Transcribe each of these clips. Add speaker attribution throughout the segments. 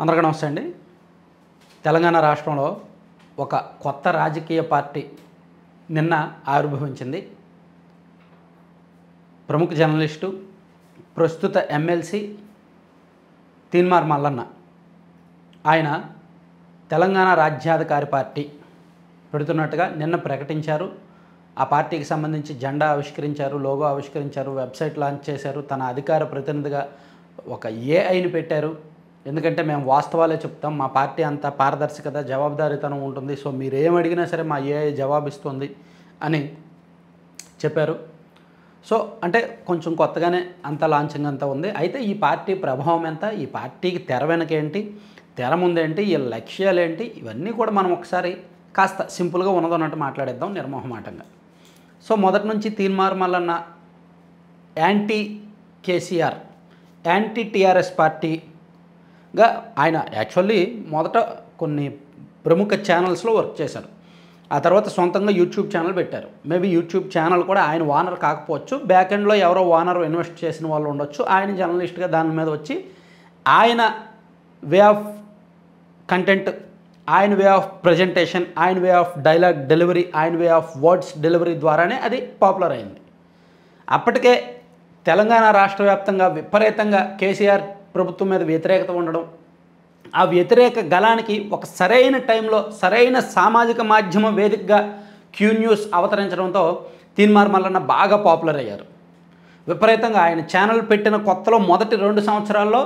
Speaker 1: అందరికీ నమస్తే అండి. తెలంగాణ రాష్ట్రంలో ఒక కొత్త రాజకీయ పార్టీ నిన్న ఆవిర్భవించింది. ప్రముఖ జర్నలిస్టు, ప్రస్తుత ఎమ్మెల్సీ తీన్మార్ మల్లన్న ఆయన తెలంగాణ రాజ్యాధికారి పార్టీ పెడుతున్నట్టుగా నిన్న ప్రకటించారు. ఆ పార్టీకి సంబంధించి జెండా ఆవిష్కరించారు, లోగో ఆవిష్కరించారు, వెబ్సైట్ లాంచ్ చేశారు, తన అధికార ప్రతినిధిగా ఒక ఏఐని పెట్టారు. ఎందుకంటే మేము వాస్తవాలే చెప్తాం, మా పార్టీ అంతా పారదర్శకత, జవాబుదారీతనం ఉంటుంది, సో మీరు ఏమడిగినా సరే మా ఏఐ జవాబిస్తుంది అని చెప్పారు. సో అంటే కొంచెం కొత్తగానే అంత లాంచింగ్ అంతా ఉంది. అయితే ఈ పార్టీ ప్రభావం ఎంత, ఈ పార్టీకి తెర వెనకేంటి, తెర ముందేంటి, ఈ లక్ష్యాలు ఏంటి, ఇవన్నీ కూడా మనం ఒకసారి కాస్త సింపుల్గా ఉన్నదన్నట్టు మాట్లాడేద్దాం నిర్మోహమాటంగా. సో మొదటి నుంచి Teenmar Mallanna anti KCR, anti TRS పార్టీగా ఆయన యాక్చువల్లీ మొదట కొన్ని ప్రముఖ ఛానల్స్లో వర్క్ చేశారు. ఆ తర్వాత సొంతంగా యూట్యూబ్ ఛానల్ పెట్టారు. మేబీ యూట్యూబ్ ఛానల్ కూడా ఆయన ఓనర్ కాకపోవచ్చు, బ్యాక్ ఎండ్లో ఎవరో ఓనర్ ఇన్వెస్ట్ చేసిన వాళ్ళు ఉండొచ్చు. ఆయన జర్నలిస్ట్గా దాని మీద వచ్చి ఆయన వే ఆఫ్ కంటెంట్, ఆయన వే ఆఫ్ ప్రజెంటేషన్, ఆయన వే ఆఫ్ డైలాగ్ డెలివరీ, ఆయన వే ఆఫ్ వర్డ్స్ డెలివరీ ద్వారానే అది పాపులర్ అయింది. అప్పటికే తెలంగాణ రాష్ట్ర వ్యాప్తంగా విపరీతంగా కేసీఆర్ ప్రభుత్వం మీద వ్యతిరేకత ఉండడం, ఆ వ్యతిరేక గళానికి ఒక సరైన టైంలో సరైన సామాజిక మాధ్యమ వేదికగా క్యూ న్యూస్ అవతరించడంతో తీన్మార్ మల్లన్న బాగా పాపులర్ అయ్యారు. విపరీతంగా ఆయన ఛానల్ పెట్టిన కొత్తలో మొదటి 2 సంవత్సరాల్లో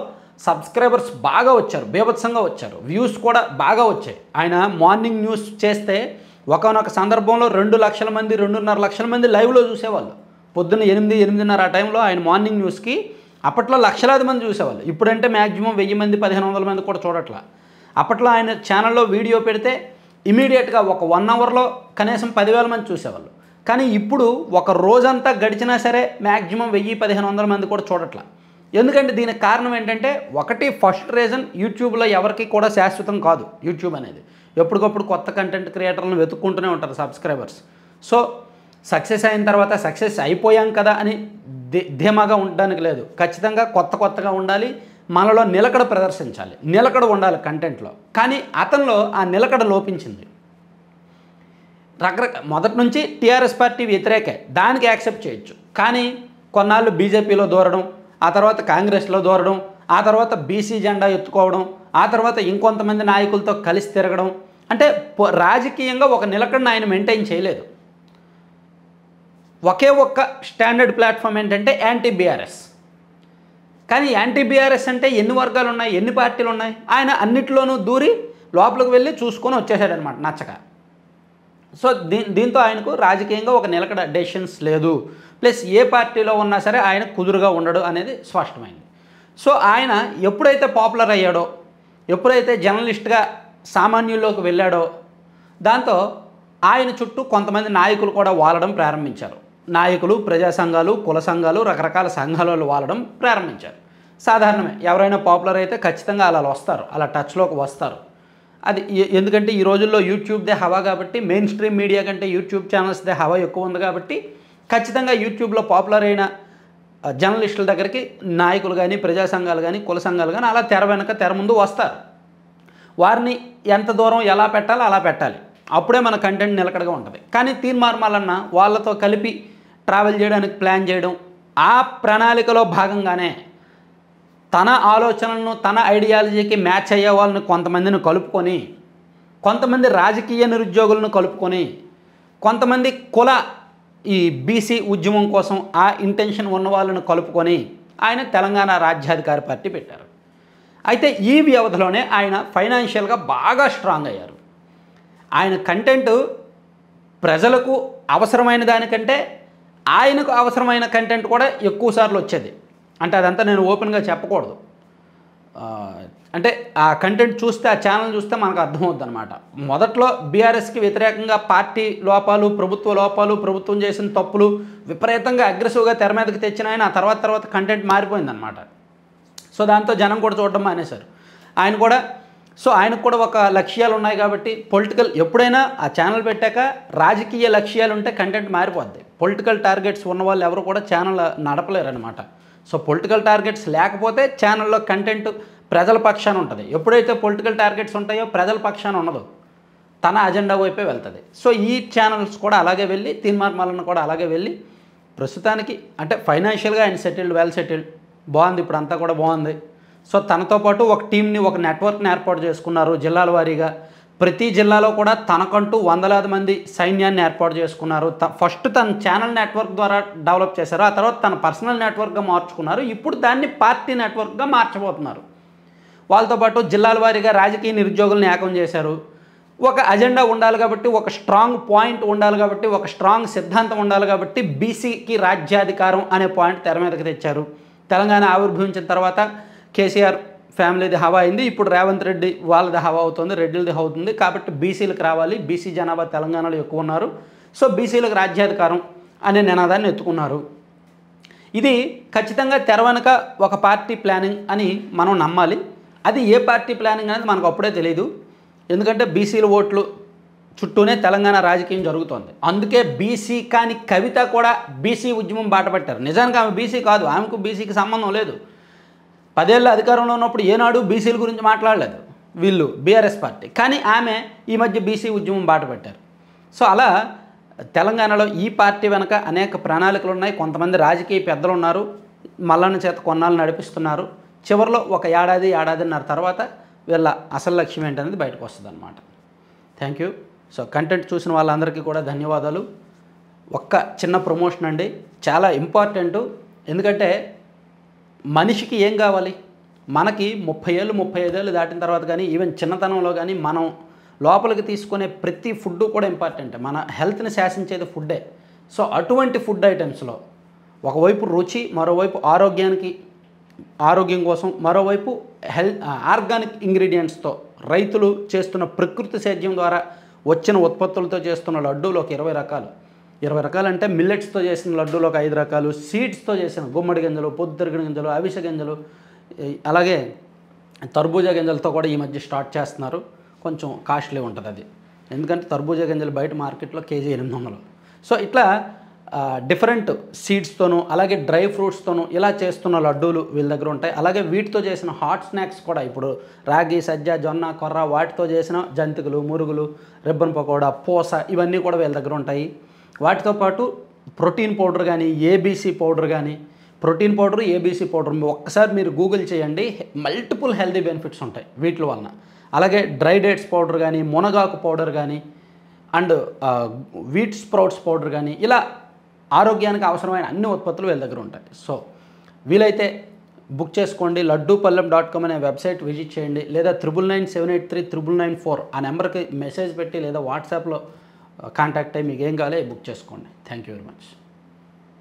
Speaker 1: సబ్స్క్రైబర్స్ బాగా వచ్చారు, బీభత్సంగా వచ్చారు, వ్యూస్ కూడా బాగా వచ్చాయి. ఆయన మార్నింగ్ న్యూస్ చేస్తే ఒకనొక సందర్భంలో 2 లక్షల మంది, 2.5 లక్షల మంది లైవ్లో చూసేవాళ్ళు. పొద్దున్న 8, 8:30 ఆ టైంలో ఆయన మార్నింగ్ న్యూస్కి అప్పట్లో లక్షలాది మంది చూసేవాళ్ళు. ఇప్పుడంటే మ్యాక్సిమం 1000 మంది, 1500 మంది కూడా చూడట్లా. అప్పట్లో ఆయన ఛానల్లో వీడియో పెడితే ఇమీడియట్గా ఒక 1 అవర్లో కనీసం 10,000 మంది చూసేవాళ్ళు. కానీ ఇప్పుడు ఒక రోజంతా గడిచినా సరే మ్యాక్సిమం 1000-1500 మంది కూడా చూడట్లా. ఎందుకంటే దీనికి కారణం ఏంటంటే, ఒకటి ఫస్ట్ రీజన్, యూట్యూబ్లో ఎవరికి కూడా శాశ్వతం కాదు యూట్యూబ్ అనేది. ఎప్పటికప్పుడు కొత్త కంటెంట్ క్రియేటర్లను వెతుక్కుంటూనే ఉంటారు సబ్స్క్రైబర్స్. సో సక్సెస్ అయిన తర్వాత సక్సెస్ అయిపోయాం కదా అని ధీమాగా ఉండడానికి లేదు. ఖచ్చితంగా కొత్తగా ఉండాలి, మనలో నిలకడ ప్రదర్శించాలి, నిలకడ ఉండాలి కంటెంట్లో. కానీ అతనిలో ఆ నిలకడ లోపించింది. మొదటి నుంచి టీఆర్ఎస్ పార్టీ వ్యతిరేకే, దానికి యాక్సెప్ట్ చేయొచ్చు. కానీ కొన్నాళ్ళు బీజేపీలో దూరడం, ఆ తర్వాత కాంగ్రెస్లో దూరడం, ఆ తర్వాత బీసీ జెండా ఎత్తుకోవడం, ఆ తర్వాత ఇంకొంతమంది నాయకులతో కలిసి తిరగడం, అంటే రాజకీయంగా ఒక నిలకడను ఆయన మెయింటైన్ చేయలేదు. ఒకే ఒక్క స్టాండర్డ్ ప్లాట్ఫామ్ ఏంటంటే యాంటీ బీఆర్ఎస్. కానీ యాంటీ బీఆర్ఎస్ అంటే ఎన్ని వర్గాలు ఉన్నాయి, ఎన్ని పార్టీలు ఉన్నాయి, ఆయన అన్నిట్లోనూ దూరి లోపలికి వెళ్ళి చూసుకొని వచ్చేసాడనమాట నచ్చక. సో దీంతో ఆయనకు రాజకీయంగా ఒక నిలకడ డెసిషన్స్ లేదు, ప్లస్ ఏ పార్టీలో ఉన్నా సరే ఆయన కుదురుగా ఉండడు అనేది స్పష్టమైంది. సో ఆయన ఎప్పుడైతే పాపులర్ అయ్యాడో, ఎప్పుడైతే జర్నలిస్ట్గా సామాన్యుల్లోకి వెళ్ళాడో, దాంతో ఆయన చుట్టూ కొంతమంది నాయకులు కూడా వాలడం ప్రారంభించారు. నాయకులు, ప్రజా సంఘాలు, కుల సంఘాలు, రకరకాల సంఘాలు వాలడం ప్రారంభించారు. సాధారణమే, ఎవరైనా పాపులర్ అయితే ఖచ్చితంగా అలా వస్తారు, అలా టచ్లోకి వస్తారు. అది ఎందుకంటే ఈ రోజుల్లో యూట్యూబ్దే హవా కాబట్టి, మెయిన్ స్ట్రీమ్ మీడియా కంటే యూట్యూబ్ ఛానల్స్దే హవా ఎక్కువ ఉంది కాబట్టి ఖచ్చితంగా యూట్యూబ్లో పాపులర్ అయిన జర్నలిస్టుల దగ్గరికి నాయకులు కానీ, ప్రజా సంఘాలు కానీ, కుల సంఘాలు కానీ అలా తెర వెనక తెర ముందు వస్తారు. వారిని ఎంత దూరం ఎలా పెట్టాలో అలా పెట్టాలి, అప్పుడే మన కంటెంట్ నిలకడగా ఉంటుంది. కానీ తీన్మార్ మల్లన్న వాళ్ళతో కలిపి ట్రావెల్ చేయడానికి ప్లాన్ చేయడం, ఆ ప్రణాళికలో భాగంగానే తన ఆలోచనలను, తన ఐడియాలజీకి మ్యాచ్ అయ్యే వాళ్ళని కొంతమందిని కలుపుకొని, కొంతమంది రాజకీయ నిరుద్యోగులను కలుపుకొని, కొంతమంది ఈ బీసీ ఉద్యమం కోసం ఆ ఇంటెన్షన్ ఉన్న వాళ్ళని కలుపుకొని ఆయన తెలంగాణ రాజ్యాధికారి పార్టీ పెట్టారు. అయితే ఈ వ్యవధిలోనే ఆయన ఫైనాన్షియల్గా బాగా స్ట్రాంగ్ అయ్యారు. ఆయన కంటెంట్ ప్రజలకు అవసరమైన దానికంటే ఆయనకు అవసరమైన కంటెంట్ కూడా ఎక్కువ సార్లు వచ్చేది. అంటే అదంతా నేను ఓపెన్గా చెప్పకూడదు, అంటే ఆ కంటెంట్ చూస్తే, ఆ ఛానల్ చూస్తే మనకు అర్థమవుద్ది అనమాట. మొదట్లో బీఆర్ఎస్కి వ్యతిరేకంగా పార్టీ లోపాలు, ప్రభుత్వ లోపాలు, ప్రభుత్వం చేసిన తప్పులు విపరీతంగా అగ్రెసివ్గా తెర మీదకి తెచ్చిన ఆయన ఆ తర్వాత కంటెంట్ మారిపోయిందనమాట. సో దాంతో జనం కూడా చూడడం మానేశారు. ఆయనకు కూడా ఒక లక్ష్యాలు ఉన్నాయి కాబట్టి పొలిటికల్, ఎప్పుడైనా ఆ ఛానల్ పెట్టాక రాజకీయ లక్ష్యాలు ఉంటే కంటెంట్ మారిపోద్ది. పొలిటికల్ టార్గెట్స్ ఉన్న వాళ్ళు ఎవరు కూడా ఛానల్ నడపలేరు అనమాట. సో పొలిటికల్ టార్గెట్స్ లేకపోతే ఛానల్లో కంటెంట్ ప్రజల పక్షాన ఉంటుంది. ఎప్పుడైతే పొలిటికల్ టార్గెట్స్ ఉంటాయో ప్రజల పక్షాన ఉండదు, తన అజెండా వైపే వెళ్తుంది. సో ఈ ఛానల్స్ కూడా అలాగే వెళ్ళి, తీన్మార్ మల్లన్న కూడా అలాగే వెళ్ళి ప్రస్తుతానికి అంటే ఫైనాన్షియల్గా ఆయన సెటిల్డ్, వెల్ సెటిల్డ్, బాగుంది, ఇప్పుడు అంతా కూడా బాగుంది. సో తనతో పాటు ఒక టీంని, ఒక నెట్వర్క్ని ఏర్పాటు చేసుకున్నారు జిల్లాల వారీగా. ప్రతి జిల్లాలో కూడా తనకంటూ వందలాది మంది సైన్యాన్ని ఏర్పాటు చేసుకున్నారు. ఫస్ట్ తన ఛానల్ నెట్వర్క్ ద్వారా డెవలప్ చేశారు, ఆ తర్వాత తన పర్సనల్ నెట్వర్క్గా మార్చుకున్నారు. ఇప్పుడు దాన్ని పార్టీ నెట్వర్క్గా మార్చబోతున్నారు. వాళ్ళతో పాటు జిల్లాల వారీగా రాజకీయ నిరుద్యోగులను ఏకం చేశారు. ఒక అజెండా ఉండాలి కాబట్టి, ఒక స్ట్రాంగ్ పాయింట్ ఉండాలి కాబట్టి, ఒక స్ట్రాంగ్ సిద్ధాంతం ఉండాలి కాబట్టి బీసీకి రాజ్యాధికారం అనే పాయింట్ తెర మీదకి తెచ్చారు. తెలంగాణ ఆవిర్భవించిన తర్వాత కేసీఆర్ ఫ్యామిలీది హవా అయింది, ఇప్పుడు రేవంత్ రెడ్డి వాళ్ళది హవా అవుతుంది, రెడ్డిలది అవుతుంది. కాబట్టి బీసీలకు రావాలి, బీసీ జనాభా తెలంగాణలో ఎక్కువ ఉన్నారు, సో బీసీలకు రాజ్యాధికారం అనే నినాదాన్ని ఎత్తుకున్నారు. ఇది ఖచ్చితంగా తెర వెనుక ఒక పార్టీ ప్లానింగ్ అని మనం నమ్మాలి. అది ఏ పార్టీ ప్లానింగ్ అనేది మనకు అప్పుడే తెలియదు, ఎందుకంటే బీసీల ఓట్లు చుట్టూనే తెలంగాణ రాజకీయం జరుగుతోంది. అందుకే బీసీ కాని కవిత కూడా బీసీ ఉద్యమం బాటపట్టారు. నిజానికి ఆమె బీసీ కాదు, ఆమెకు బీసీకి సంబంధం లేదు. 10 ఏళ్ళ అధికారంలో ఉన్నప్పుడు ఏనాడు బీసీల గురించి మాట్లాడలేదు వీళ్ళు, బీఆర్ఎస్ పార్టీ. కానీ ఆమె ఈ మధ్య బీసీ ఉద్యమం బాటపట్టారు. సో అలా తెలంగాణలో ఈ పార్టీ వెనక అనేక ప్రణాళికలు ఉన్నాయి. కొంతమంది రాజకీయ పెద్దలు ఉన్నారు, మల్లన్న చేత కొన్నాళ్ళు నడిపిస్తున్నారు. చివరిలో ఒక ఏడాదిన్నర తర్వాత వీళ్ళ అసలు లక్ష్యం ఏంటనేది బయటకు వస్తుంది అన్నమాట. Thank you. సో కంటెంట్ చూసిన వాళ్ళందరికీ కూడా ధన్యవాదాలు. ఒక్క చిన్న ప్రమోషన్ అండి, చాలా ఇంపార్టెంటు. ఎందుకంటే మనిషికి ఏం కావాలి, మనకి 30 ఏళ్ళు 35 ఏళ్ళు దాటిన తర్వాత కానీ, ఈవెన్ చిన్నతనంలో కానీ మనం లోపలికి తీసుకునే ప్రతి ఫుడ్ కూడా ఇంపార్టెంట్. మన హెల్త్ని శాసించేది ఫుడ్డే. సో అటువంటి ఫుడ్ ఐటమ్స్లో ఒకవైపు రుచి, మరోవైపు ఆరోగ్యం కోసం, మరోవైపు ఆర్గానిక్ ఇంగ్రీడియంట్స్తో రైతులు చేస్తున్న ప్రకృతి సేద్యం ద్వారా వచ్చిన ఉత్పత్తులతో చేస్తున్న లడ్డూలు ఒక 20 రకాలు. 20 రకాలు అంటే మిల్లెట్స్తో చేసిన లడ్డూలు ఒక 5 రకాలు, సీడ్స్తో చేసిన గుమ్మడి గింజలు, పొద్దుతిరుగుడు గింజలు, అవిసె గింజలు, అలాగే తర్బూజా గింజలతో కూడా ఈ మధ్య స్టార్ట్ చేస్తున్నారు. కొంచెం కాస్ట్లీ ఉంటుంది అది, ఎందుకంటే తర్బూజా గింజలు బయట మార్కెట్లో కేజీ 800. సో ఇట్లా డిఫరెంట్ సీడ్స్తోనూ అలాగే డ్రై ఫ్రూట్స్తోనూ ఇలా చేస్తున్న లడ్డూలు వీళ్ళ దగ్గర ఉంటాయి. అలాగే వీటితో చేసిన హాట్ స్నాక్స్ కూడా, ఇప్పుడు రాగి, సజ్జ, జొన్న, కొర్ర వాటితో చేసిన జంతికలు, మురుగులు, రిబ్బన్ పకోడా, పూస ఇవన్నీ కూడా వీళ్ళ దగ్గర ఉంటాయి. వాటితో పాటు ప్రోటీన్ పౌడర్ కానీ, ఏబీసీ పౌడర్ కానీ, ప్రోటీన్ పౌడర్, ఏబీసీ పౌడర్ ఒక్కసారి మీరు గూగుల్ చేయండి, మల్టిపుల్ హెల్దీ బెనిఫిట్స్ ఉంటాయి వీటి వలన. అలాగే డ్రై డేట్స్ పౌడర్ కానీ, మునగాకు పౌడర్ కానీ, అండ్ వీట్ స్ప్రౌట్స్ పౌడర్ కానీ, ఇలా ఆరోగ్యానికి అవసరమైన అన్ని ఉత్పత్తులు వీళ్ళ దగ్గర ఉంటాయి. సో వీలైతే బుక్ చేసుకోండి. laddupallam.com అనే వెబ్సైట్ విజిట్ చేయండి, లేదా 9997839994 ఆ నెంబర్కి మెసేజ్ పెట్టి లేదా వాట్సాప్లో కాంటాక్ట్ అయ్యి మీకు ఏం కావాలో బుక్ చేసుకోండి. Thank you very much.